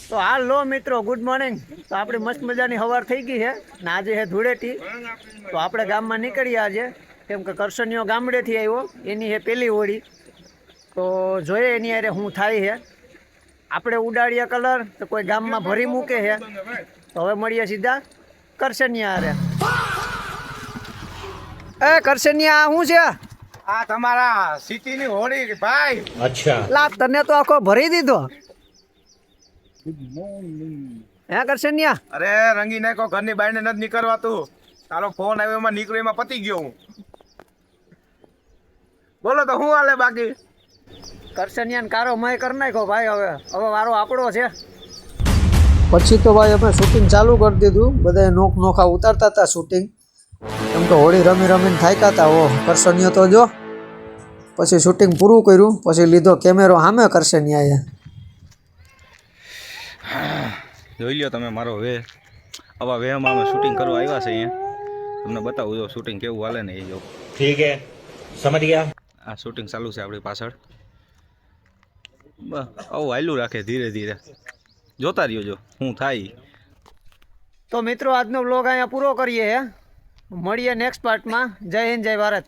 તો હાલો મિત્રો, good morning. તો આપણી મસ્ત મજાની સવાર થઈ ગઈ છે ને આજે છે ધૂળેટી। તો આપણે ગામમાં નીકળીએ આજે, કેમ કે કરસનિયો ગામડેથી આવ્યો, એની છે પહેલી હોળી। તો જોઈએ એની અરે શું થાય છે। આપણે ઉડાડીએ કલર તો કોઈ ગામમાં ભરી મૂકે છે। તો હવે મળીએ સીધા કરસનિયા અરે। એ કરસનિયા શું છે? આ તમારા સિટીની હોળી ભાઈ। अच्छा લા તને તો આખો ભરી દીધો હે કરસનિયા? અરે રંગી નાખો, ઘરની બહાર નથી નીકળવાતું। તારો ફોન આવ્યો, એમાં નીકળ્યો, એમાં પતી ગયો હું। બોલો તો શું હાલે બાકી? કરસનિયાને કારો મય કરી નાખ્યો ભાઈ। હવે વારો આપણો છે। પછી તો ભાઈ અમે શૂટિંગ ચાલુ કરી દીધું, બધાએ નોખા ઉતારતા હતા શૂટિંગ, કેમ કે હોળી રમીને થાક્યા હતા। ઓ કરસનિયો તો જો પછી શૂટિંગ પૂરું કર્યું, પછી લીધો કેમેરો સામે કરસનિયાએ। જોઈ લ્યો તમે મારો વે। આવા વેમાં અમે શૂટિંગ કરવા આવ્યા છે અહીંયા। તમને બતાવું જો શૂટિંગ કેવું હાલે ને એ જો। ठीक है समझ गया। આ શૂટિંગ ચાલુ છે આપણી પાછળ। બસ આવું હાલ્યું રાખે ધીરે ધીરે, જોતા રહ્યો જો શું થાય। તો મિત્રો આજનો વ્લોગ અહીંયા પૂરો કરીએ। મળીએ નેક્સ્ટ પાર્ટમાં। જય હિન્દ, જય ભારત।